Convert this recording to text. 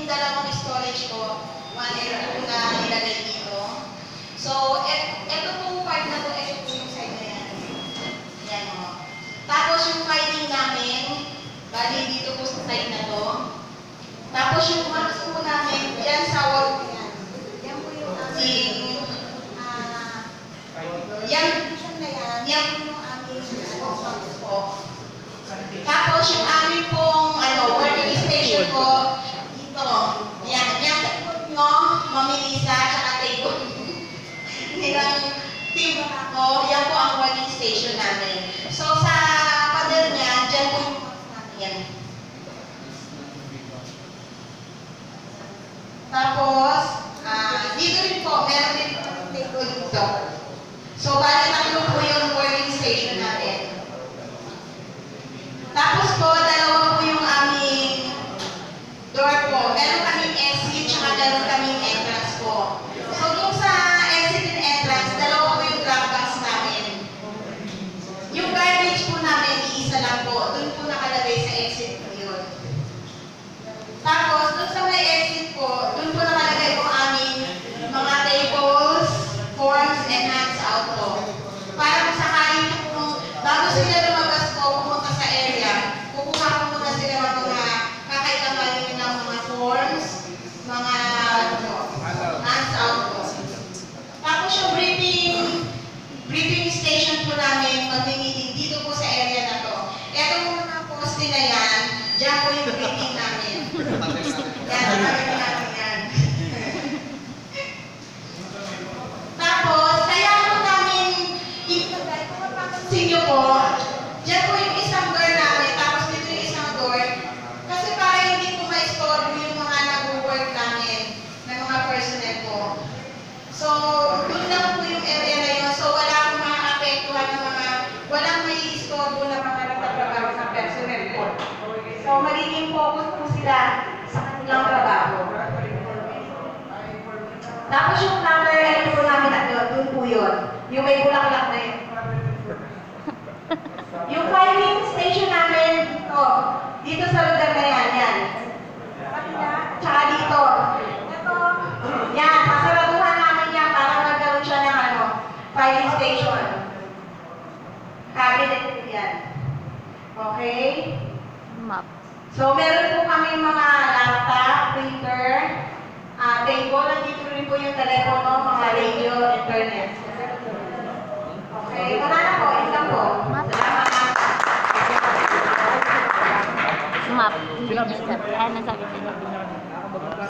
dalawang storage ko, 1 and 2 na nilagay dito. So, ito pong part na to, ito po yung side na yan. Yan o. Tapos yung filing namin, bali dito po sa side na to. Tapos yung max po namin, yan sa wall po yan. Yan po yung aming, yan po yung aming box po. Tapos yung aming pong working station ko, dito. Yan sa ikot nyo, mamilisa, tsaka table. Nilang team ako, yan po ang working station namin. So sa pader niya, dyan po yung box namin yan. Tapos, dito rin po, meron din po ang table dito. So, bali tatlo po yung working station natin. Tapos po, dalawa po yung aming door po. Meron kaming exit, tsaka meron kaming entrance po. So, yung sa exit and entrance, dalawa po yung drop box namin. Yung garbage po namin, iisa lang po. Doon po nakalagay sa exit po yun. Tapos, doon sa may exit po, doon po nakalagay po aming mga tables, forms, and hands out po. Para kung sakaling po, bago sila lumabas po, pumunta sa area, kukuha po muna sila ng mga kakaitamali ng mga forms, mga hands out po. Tapos yung briefing station po namin, mag-meeting dito po sa area na to. Ito po mga poste na yan, dyan po yung briefing namin. Yan, nakakita namin yan. Tapos, kaya po namin ilagay, kung mapapansin nyo po, dyan po yung isang door namin, tapos dito yung isang door. Kasi para hindi po ma-store yung mga nag-work namin, ng mga personnel po. So, doon lang po yung area na yun. So, wala akong makaka-apektuhan ng mga, walang may istorbo na mga nagtatrabaho sa personnel po. So, magiging focus po sila sa kanilang trabaho. Tapos yung number, ano po namin at doon po yun. Yung may bulaklak na yun. Yung filing station namin dito sa lugar na yan. Tsaka dito. Ito, yan, pasaraduhan namin yan para magkaroon siya ng filing station. Cabinet yan. Okay? Map. So, meron po kami mga laptop, printer, table, nandito rin po yung telepono, mga radio, internet. Okay, wala na po, yun lang po. Salamat. Map. Ano sabi sila?